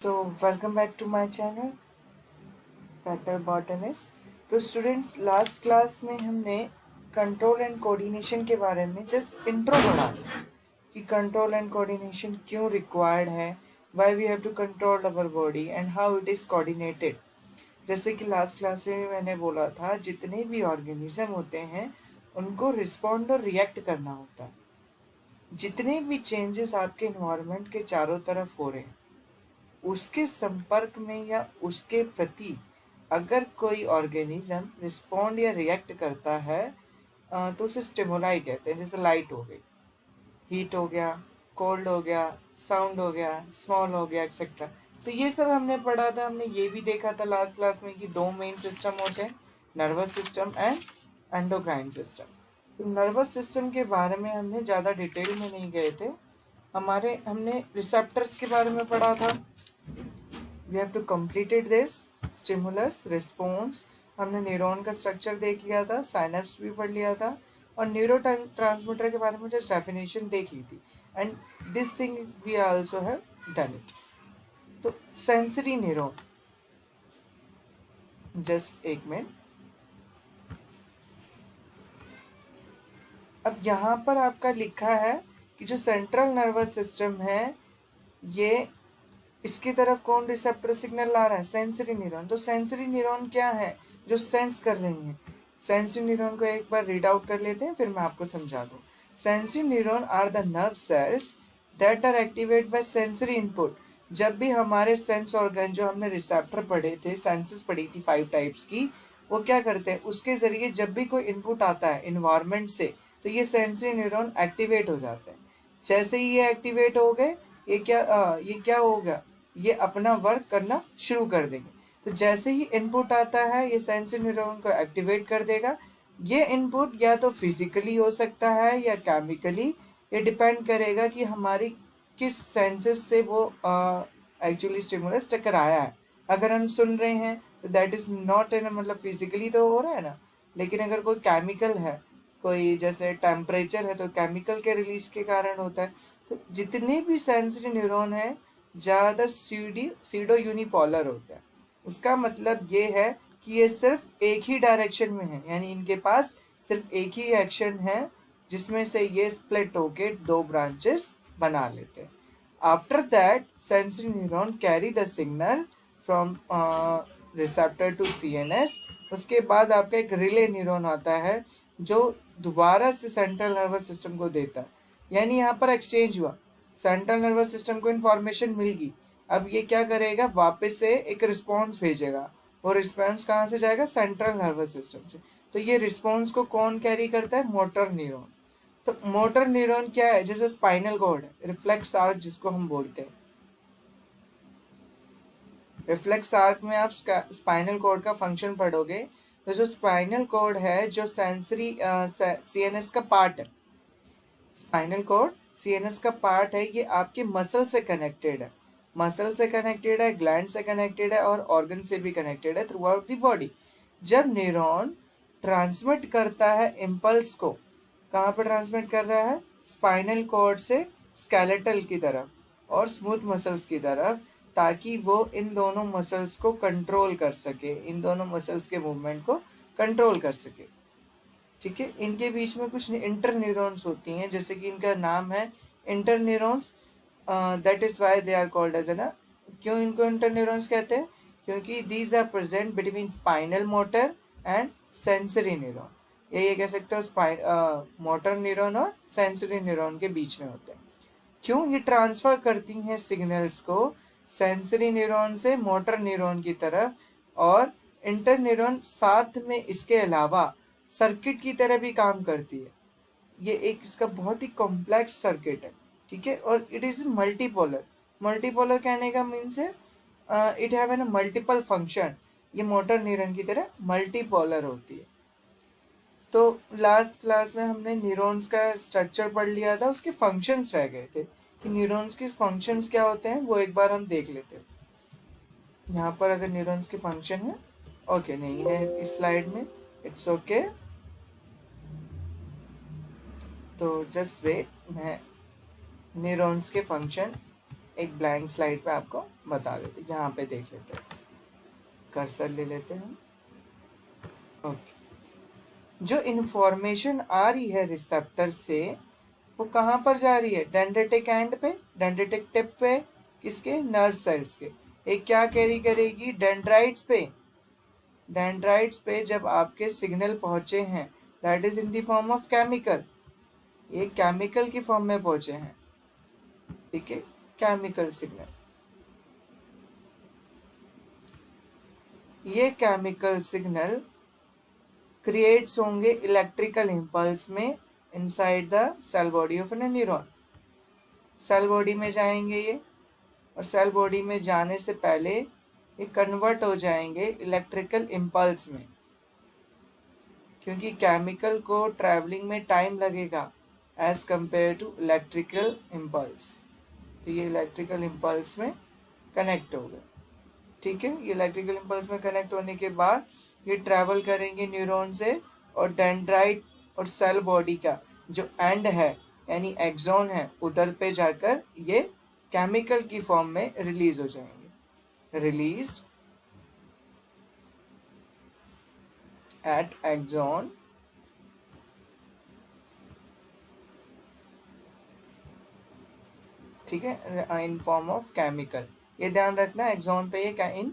So welcome back to my channel Petal Botanist। तो students last class में हमने control and coordination के बारे में जस्ट इंट्रो पढ़ा कि कंट्रोल एंड कोऑर्डिनेशन क्यों रिक्वायर्ड है, why we have to control our body and how it is coordinated. जैसे कि लास्ट क्लास में मैंने बोला था, जितने भी ऑर्गेनिज्म होते हैं उनको रिस्पॉन्ड और रिएक्ट करना होता है। जितने भी चेंजेस आपके इन्वायरमेंट के चारों तरफ हो रहे हैं उसके संपर्क में या उसके प्रति अगर कोई ऑर्गेनिज्म रिस्पॉन्ड या रिएक्ट करता है तो उसे स्टिमुलाई कहते हैं। जैसे लाइट हो गई, हीट हो गया, कोल्ड हो गया, साउंड हो गया, स्मॉल हो गया, एक्सेट्रा। तो ये सब हमने पढ़ा था। हमने ये भी देखा था लास्ट क्लास में कि दो मेन सिस्टम होते हैं, nervous system and endocrine system. तो नर्वस सिस्टम के बारे में हमने ज़्यादा डिटेल में नहीं गए थे। हमने रिसेप्टर्स के बारे में पढ़ा था। We have to completed this stimulus response. हमने न्यूरॉन का स्ट्रक्चर देख लिया था, साइनेप्स भी पढ़ लिया था और न्यूरो ट्रांसमीटर के बारे में जो डेफिनेशन देख ली थी। And this thing we also have done it. तो सेंसरी न्यूरॉन, जस्ट एक मिनट। अब यहाँ पर आपका लिखा है कि जो सेंट्रल नर्वस सिस्टम है, ये इसकी तरफ कौन रिसेप्टर सिग्नल ला रहा है? Sensory neuron. तो सेंसरी न्यूरॉन क्या है? जो सेंस कर रही हैं। सेंसरी न्यूरॉन को एक बार रीड आउट कर लेते हैं, फिर मैं आपको समझा दूं। Sensory neuron are the nerve cells that are activate by sensory input. जब भी हमारे सेंस ऑर्गन, जो हमने रिसेप्टर पढ़े थे, सेंसेस पढ़ी थी 5 टाइप्स की, वो क्या करते हैं? उसके जरिए जब भी कोई इनपुट आता है इन्वायरमेंट से, तो ये सेंसरी न्यूरॉन एक्टिवेट हो जाते हैं। जैसे ही ये एक्टिवेट हो गए, ये क्या होगा? ये अपना वर्क करना शुरू कर देंगे। तो जैसे ही इनपुट आता है, ये सेंसरी न्यूरॉन को एक्टिवेट कर देगा। ये इनपुट या तो फिजिकली हो सकता है या केमिकली। ये डिपेंड करेगा कि हमारी किस सेंसेस से वो एक्चुअली स्टिमुलस टकराया है। अगर हम सुन रहे हैं तो दैट इज नॉट इन, मतलब फिजिकली तो हो रहा है ना, लेकिन अगर कोई केमिकल है, कोई जैसे टेम्परेचर है, तो केमिकल के रिलीज के कारण होता है। तो जितने भी सेंसरी न्यूरॉन है ज़्यादातर सीडो यूनिपोलर होता है। उसका मतलब ये है कि ये सिर्फ एक ही डायरेक्शन में है, यानी इनके पास सिर्फ एक ही एक्शन है जिसमें से ये स्प्लिट होके 2 ब्रांचेस बना लेते हैं। After that sensory neuron carry the signal from receptor to CNS. उसके बाद आपका एक रिले न्यूरॉन आता है जो दोबारा से सेंट्रल नर्वस सिस्टम को देता है। यानी यहाँ पर एक्सचेंज हुआ, सेंट्रल नर्वस सिस्टम को इन्फॉर्मेशन मिल गई। अब ये क्या करेगा? वापस से एक रिस्पॉन्स भेजेगा। वो रिस्पॉन्स कहाँ से जाएगा? सेंट्रल नर्वस सिस्टम से। तो ये रिस्पॉन्स को कौन कैरी करता है? Motor neuron. तो मोटर न्यूरॉन क्या है? जैसे स्पाइनल कॉर्ड है, रिफ्लेक्स आर्क जिसको हम बोलते हैं। रिफ्लेक्स आर्क में आप स्पाइनल कॉर्ड का फंक्शन पढ़ोगे तो जो स्पाइनल कॉर्ड है, जो सेंसरी सीएनएस का पार्ट है, स्पाइनल कॉर्ड सीएनएस का पार्ट है, ये आपके मसल से कनेक्टेड है। मसल से कनेक्टेड है, ग्लैंड से कनेक्टेड है और ऑर्गन से भी कनेक्टेड है थ्रू आउट द बॉडी। जब न्यूरॉन ट्रांसमिट करता है इम्पल्स को, कहाँ पर ट्रांसमिट कर रहा है? स्पाइनल कॉर्ड से स्केलेटल की तरफ और स्मूथ मसल्स की तरफ, ताकि वो इन दोनों मसल्स को कंट्रोल कर सके, इन दोनों मसल्स के मूवमेंट को कंट्रोल कर सके। ठीक है, इनके बीच में कुछ इंटर न्यूरॉन्स होती हैं, जैसे कि इनका नाम है interneurons. That is why they are called as ना। क्यों इनको इंटर न्यूरॉन्स कहते हैं? क्योंकि these are present between spinal motor and sensory neuron. ये कह सकते हो मोटर न्यूरॉन और सेंसरी न्यूरॉन के बीच में होते हैं। क्यों? ये ट्रांसफर करती हैं सिग्नल्स को सेंसरी न्यूरॉन से मोटर न्यूरॉन की तरफ, और इंटर न्यूरॉन साथ में इसके अलावा सर्किट की तरह भी काम करती है। ये एक इसका बहुत ही कॉम्प्लेक्स सर्किट है। ठीक है, और इट इज मल्टीपोलर। मल्टीपोलर कहने का मीन्स है it have an multiple function. ये मोटर न्यूरॉन की तरह मल्टीपोलर होती है। तो लास्ट क्लास में हमने न्यूरॉन्स का स्ट्रक्चर पढ़ लिया था, उसके फंक्शंस रह गए थे कि न्यूरॉन्स के फंक्शंस क्या होते हैं, वो एक बार हम देख लेते हैं। यहाँ पर अगर न्यूरॉन्स के फंक्शन है, ओके नहीं है इस स्लाइड में, इट्स ओके। तो जस्ट वेट, मैं न्यूरॉन्स के फंक्शन एक ब्लैंक स्लाइड पे आपको बता देते, यहाँ पे देख लेते हैं, कर्सर ले लेते हैं। ओके, जो इंफॉर्मेशन आ रही है रिसेप्टर से वो कहाँ पर जा रही है? डेंड्रिटिक एंड पे, डेंड्रिटिक टिप पे, किसके? नर्व सेल्स के। एक क्या कैरी करेगी? डेंड्राइट्स पे। डेंड्राइट्स पे जब आपके सिग्नल पहुंचे हैं, that is in the form of chemical, ये केमिकल की फॉर्म में पहुंचे हैं, ठीक है, केमिकल सिग्नल। ये केमिकल सिग्नल क्रिएट्स होंगे इलेक्ट्रिकल इम्पल्स में inside the cell body of an neuron. Cell body में जाएंगे ये, और सेल बॉडी में जाने से पहले ये कन्वर्ट हो जाएंगे इलेक्ट्रिकल इम्पल्स में, क्योंकि केमिकल को ट्रैवलिंग में टाइम लगेगा as compare to electrical impulse. तो ये इलेक्ट्रिकल इम्पल्स में कनेक्ट हो गए, ठीक है। ये इलेक्ट्रिकल इम्पल्स में कनेक्ट होने के बाद ये ट्रैवल करेंगे न्यूरॉन से, और डेंड्राइट और सेल बॉडी का जो एंड है यानी एक्सॉन है, उधर पे जाकर ये केमिकल की फॉर्म में रिलीज हो जाएंगे। रिलीज्ड एट एक्सॉन ठीक है, इन फॉर्म ऑफ केमिकल। ये ध्यान रखना, एक्सॉन पे ये इन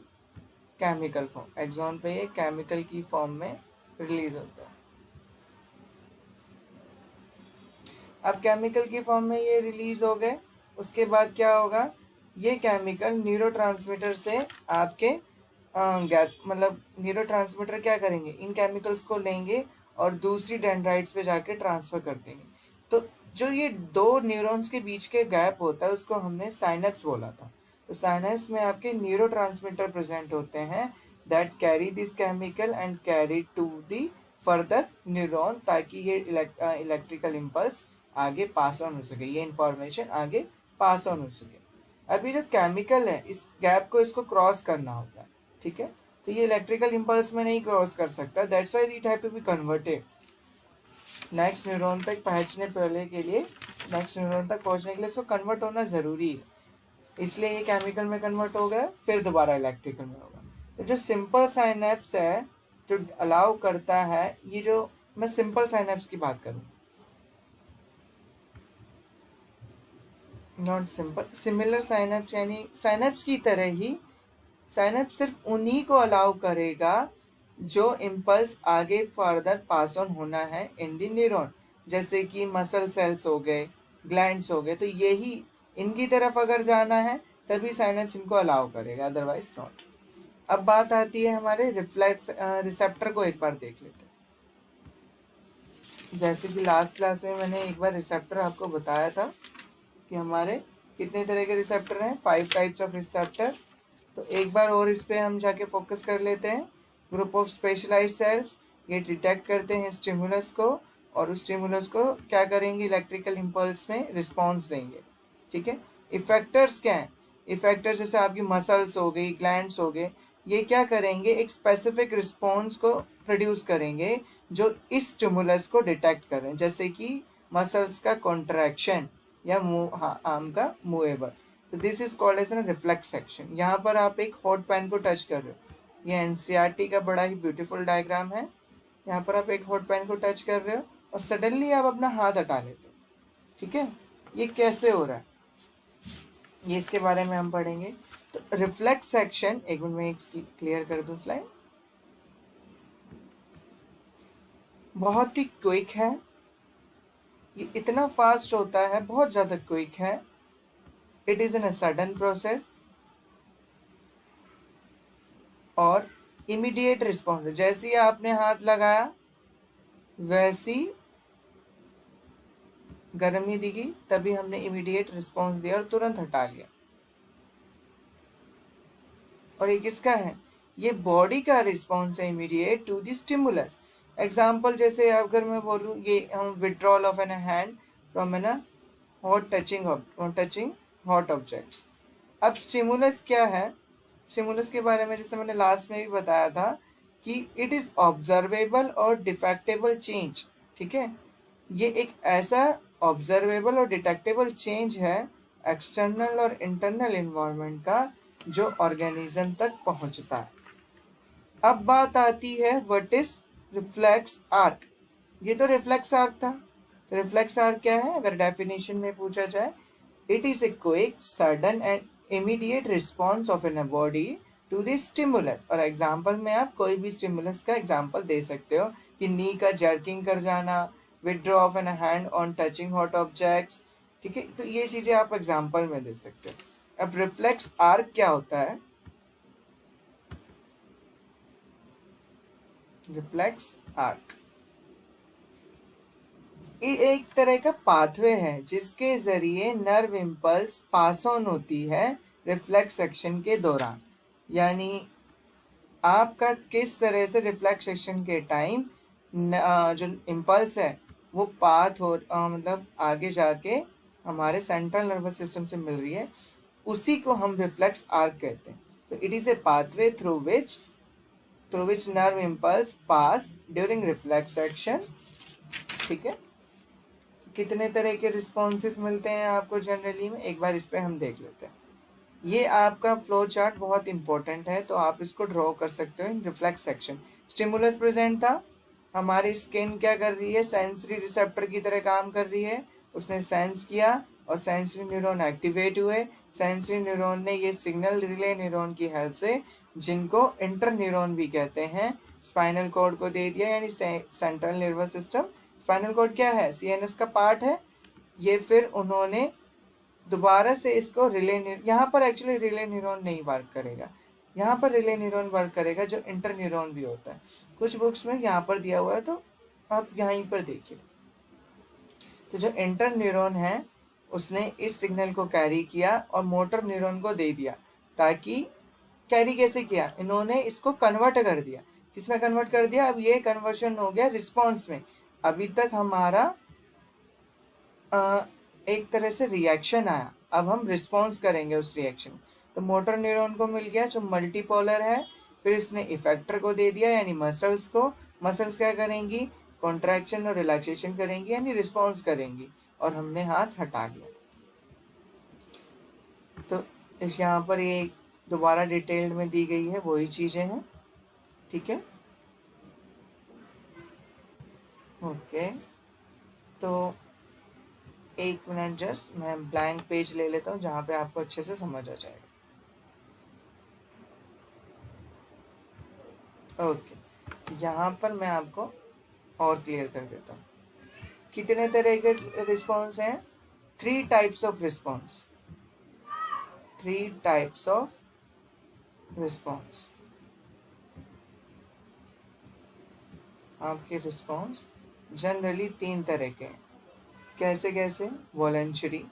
केमिकल फॉर्म, एक्सॉन पे ये केमिकल की फॉर्म में रिलीज होता है। अब केमिकल की फॉर्म में ये रिलीज हो गए, उसके बाद क्या होगा? ये केमिकल न्यूरोट्रांसमीटर से आपके मतलब न्यूरोट्रांसमीटर क्या करेंगे? इन केमिकल्स को लेंगे और दूसरी डेंड्राइट्स पे जाके ट्रांसफर कर देंगे। तो जो ये दो न्यूरॉन्स के बीच के गैप होता है उसको हमने साइनेप्स बोला था। तो साइनेप्स में आपके न्यूरोट्रांसमीटर प्रेजेंट होते हैं that carry this chemical and carry to the further neuron, ताकि ये इलेक्ट्रिकल इम्पल्स आगे पास ऑन हो सके, ये इंफॉर्मेशन आगे पास ऑन हो सके। अभी जो केमिकल है इस गैप को इसको क्रॉस करना होता है, ठीक है। तो ये इलेक्ट्रिकल इम्पल्स में नहीं क्रॉस कर सकता, that's why it have to be converted next neuron तक पहुंचने पहले के लिए, नेक्स्ट न्यूरॉन तक पहुंचने के लिए इसको कन्वर्ट होना जरूरी है, इसलिए ये केमिकल में कन्वर्ट हो गया, फिर दोबारा इलेक्ट्रिकल में होगा। तो जो सिंपल साइनेप्स है जो अलाउ करता है, ये जो मैं सिंपल साइनेप्स की बात करूँ, नॉट सिंपल, सिमिलर साइनेप्स यानी साइनेप्स की तरह ही, साइनेप्स सिर्फ उन्हीं को अलाउ करेगा जो इम्पल्स आगे फर्दर पास ऑन होना है इन द न्यूरॉन, जैसे कि मसल सेल्स हो गए, ग्लैंड्स हो गए, तो यही इनकी तरफ अगर जाना है तभी साइनेप्स इनको अलाउ करेगा, अदरवाइज नॉट। अब बात आती है हमारे रिफ्लेक्स रिसेप्टर को एक बार देख लेते हैं। जैसे कि लास्ट क्लास में मैंने एक बार रिसेप्टर आपको बताया था कि हमारे कितने तरह के रिसेप्टर हैं, 5 टाइप्स ऑफ रिसेप्टर। तो एक बार और इस पे हम जाके फोकस कर लेते हैं। ग्रुप ऑफ स्पेशलाइज्ड सेल्स, ये डिटेक्ट करते हैं स्टिमुलस को, और उस स्टिमुलस को क्या करेंगे? इलेक्ट्रिकल इम्पल्स में रिस्पॉन्स देंगे, ठीक है। इफेक्टर्स क्या हैं? इफेक्टर्स जैसे आपकी मसल्स हो गई, ग्लैंड्स हो गए, ये क्या करेंगे? एक स्पेसिफिक रिस्पॉन्स को प्रोड्यूस करेंगे जो इस स्टिमुलस को डिटेक्ट कर रहे हैं, जैसे कि मसल्स का कॉन्ट्रैक्शन या आर्म का मूवेबल। तो this is called as an reflex section. यहाँ पर आप एक हॉट पैन को टच कर रहे हो, ये एनसीईआरटी का बड़ा ही ब्यूटीफुल डायग्राम है। यहाँ पर आप एक हॉट पैन को टच कर रहे हो और सडनली आप अपना हाथ हटा लेते हो, ठीक है। ये कैसे हो रहा है, ये इसके बारे में हम पढ़ेंगे। तो रिफ्लेक्स सेक्शन, एक मिनट में एक क्लियर कर दूं स्लाइड, बहुत ही क्विक है, ये इतना फास्ट होता है, बहुत ज्यादा क्विक है। It is in a sudden process और इमीडिएट रिस्पॉन्स। जैसे ही आपने हाथ लगाया वैसी गर्मी दिखी, तभी हमने इमीडिएट रिस्पॉन्स दिया और तुरंत हटा लिया। और ये किसका है? ये बॉडी का रिस्पॉन्स है immediate to the stimulus. Example जैसे अगर मैं बोलूँ, ये हम withdrawal of an hand from an hot touching hot objects. अब स्टिमुलस क्या है? स्टिमुलस के बारे में जैसे मैंने लास्ट में भी बताया था कि इट इज ऑब्जर्वेबल और डिफेक्टेबल चेंज, ठीक है। ये एक ऐसा ऑब्जर्वेबल और डिटेक्टेबल चेंज है एक्सटर्नल और इंटरनल इन्वायरमेंट का जो ऑर्गेनिज्म तक पहुंचता है। अब बात आती है व्हाट इज रिफ्लेक्स आर्क। ये तो रिफ्लेक्स आर्क था। तो रिफ्लेक्स आर्क क्या है अगर डेफिनेशन में पूछा जाए, it is a quick sudden and immediate response of an body to the stimulus. और एग्जाम्पल में आप कोई भी स्टिमुलस का एग्जाम्पल दे सकते हो कि नी का जर्किंग कर जाना, withdraw of an hand on touching hot objects. ठीक है, तो ये चीजें आप एग्जाम्पल में दे सकते हो। अब रिफ्लेक्स आर्क क्या होता है? रिफ्लेक्स आर्क एक तरह का पाथवे है जिसके जरिए नर्व इम्पल्स पास ऑन होती है रिफ्लेक्स एक्शन के दौरान। यानी आपका किस तरह से रिफ्लेक्स एक्शन के टाइम जो इम्पल्स है वो पाथ हो मतलब आगे जाके हमारे सेंट्रल नर्वस सिस्टम से मिल रही है, उसी को हम रिफ्लेक्स आर्क कहते हैं। तो it is A pathway through which nerve impulse pass during reflex action. ठीक है, कितने तरह के रिस्पॉन्सेस मिलते हैं आपको जनरली में, एक बार इस पे हम देख लेते हैं। ये आपका फ्लो चार्ट बहुत इंपॉर्टेंट है, तो आप इसको ड्रॉ कर सकते हो इन रिफ्लेक्स सेक्शन। स्टिमुलस प्रेजेंट था, हमारी स्किन क्या कर रही है, सेंसरी रिसेप्टर की तरह काम कर रही है, उसने सेंस किया और सेंसरी न्यूरॉन एक्टिवेट हुए। सेंसरी न्यूरॉन ने ये सिग्नल रिले न्यूरॉन की हेल्प से, जिनको इंटर न्यूरॉन भी कहते हैं, स्पाइनल कॉर्ड को दे दिया, यानी central nervous system. Spinal cord क्या है, सीएनएस का पार्ट है। ये फिर उन्होंने दोबारा से इसको यहाँ पर एक्चुअली रिले न्यूरॉन नहीं वर्क करेगा, यहाँ पर रिले न्यूरॉन वर्क करेगा जो इंटर न्यूरॉन भी होता है। कुछ बुक्स में यहाँ पर दिया हुआ है, तो आप यहीं पर देखिए। तो जो इंटर न्यूरॉन है उसने इस सिग्नल को कैरी किया और मोटर न्यूरॉन को दे दिया, ताकि कैरी कैसे किया, इन्होंने इसको कन्वर्ट कर दिया। किसमें कन्वर्ट कर दिया? अब ये कन्वर्शन हो गया रिस्पॉन्स में। अभी तक हमारा एक तरह से रिएक्शन आया, अब हम रिस्पॉन्स करेंगे उस रिएक्शन। तो मोटर न्यूरॉन को मिल गया जो मल्टीपोलर है, फिर इसने इफेक्टर को दे दिया यानी मसल्स को। मसल्स क्या करेंगी, कॉन्ट्रैक्शन और रिलैक्सेशन करेंगी यानी रिस्पॉन्स करेंगी, और हमने हाथ हटा लिया। तो इस यहाँ पर ये दोबारा डिटेल्ड में दी गई है, वही चीजें हैं। ठीक है, ओके। तो एक मिनट जस्ट मैं ब्लैंक पेज ले लेता हूँ जहाँ पे आपको अच्छे से समझ आ जाएगा। ओके, तो यहाँ पर मैं आपको और क्लियर कर देता हूँ। कितने तरह के रिस्पॉन्स हैं? 3 types of response. 3 types of response. आपके रिस्पॉन्स जनरली 3 तरह के हैं। कैसे कैसे? Voluntary,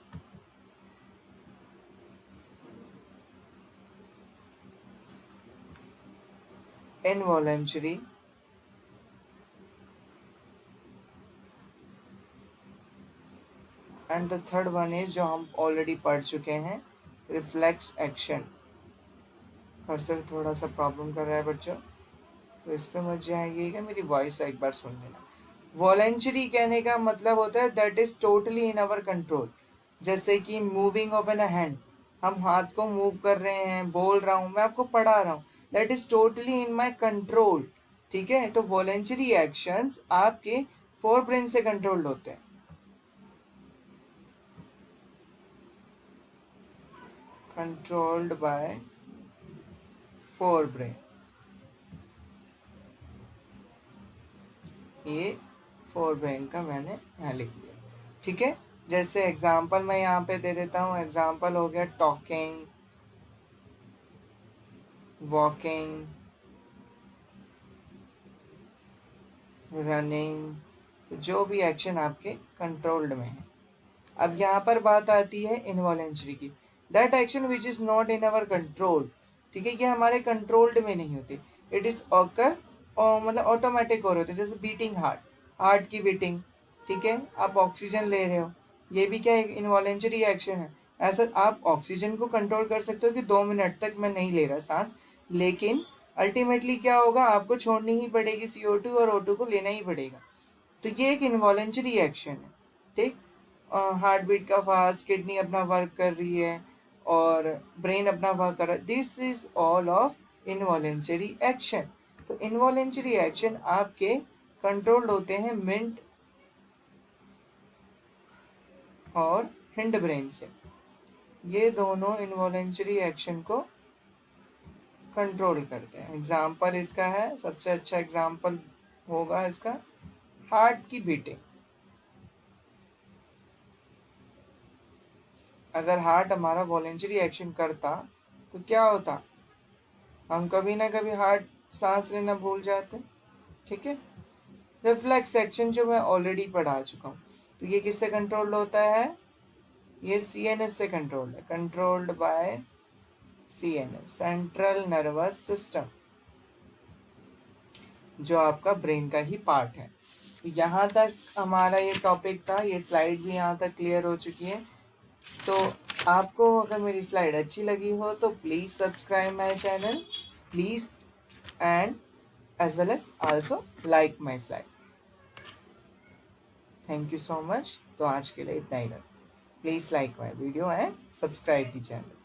involuntary, and the third one is जो हम ऑलरेडी पढ़ चुके हैं, रिफ्लेक्स एक्शन। कर्सर थोड़ा सा प्रॉब्लम कर रहा है बच्चों, तो इस पर मत जाइएगा, मेरी वॉइस एक बार सुन लेना। वॉलंटरी कहने का मतलब होता है that is totally in our control. जैसे कि मूविंग ऑफ एन हैंड, हम हाथ को मूव कर रहे हैं, बोल रहा हूँ, मैं आपको पढ़ा रहा हूँ, that is totally in my control. ठीक है, तो वॉलंटरी एक्शंस आपके फोर ब्रेन से कंट्रोल्ड होते हैं। Controlled by fore brain. ये फोर ब्रेन का मैंने यहाँ लिख दिया। ठीक है, जैसे एग्जाम्पल मैं यहाँ पे दे देता हूँ। एग्जाम्पल हो गया टॉकिंग, वॉकिंग, रनिंग, जो भी एक्शन आपके कंट्रोल्ड में है। अब यहाँ पर बात आती है इनवॉलेंटरी की, that action which is not in our control. ठीक है, ये हमारे कंट्रोल्ड में नहीं होती, इट इज ऑकर मतलब ऑटोमेटिक हो रहे होते, जैसे बीटिंग हार्ट की बीटिंग। ठीक है, आप ऑक्सीजन ले रहे हो, ये भी क्या एक इनवॉलेंटरी एक्शन है। ऐसा आप ऑक्सीजन को कंट्रोल कर सकते हो कि 2 मिनट तक मैं नहीं ले रहा सांस, लेकिन अल्टीमेटली क्या होगा, आपको छोड़नी ही पड़ेगी CO2 और O2 को लेना ही पड़ेगा। तो ये एक इनवॉलेंटरी एक्शन है। ठीक, हार्ट बीट का फास्ट, किडनी अपना वर्क कर रही है और ब्रेन अपना वर्क कर रहा है। This is all of involuntary action. तो इनवॉलेंटरी एक्शन आपके कंट्रोल्ड होते हैं मिड और हिंड ब्रेन से। ये दोनों इनवॉलेंटरी एक्शन को कंट्रोल करते हैं। एग्जाम्पल इसका है, सबसे अच्छा एग्जाम्पल होगा इसका हार्ट की बीटिंग। अगर हार्ट हमारा वॉलेंटरी एक्शन करता तो क्या होता, हम कभी ना कभी हार्ट सांस लेना भूल जाते। ठीक है। रिफ्लेक्स एक्शन जो मैं ऑलरेडी पढ़ा चुका हूँ, तो ये किससे कंट्रोल्ड होता है, ये सीएनएस से कंट्रोल्ड है, controlled by CNS, central nervous system, जो आपका ब्रेन का ही पार्ट है। तो यहाँ तक हमारा ये टॉपिक था, ये स्लाइड भी यहाँ तक क्लियर हो चुकी है। तो आपको अगर मेरी स्लाइड अच्छी लगी हो तो please subscribe my channel please, and as well as also like my slide. Thank you so much. तो आज के लिए इतना ही रखते, please like my video and subscribe the channel.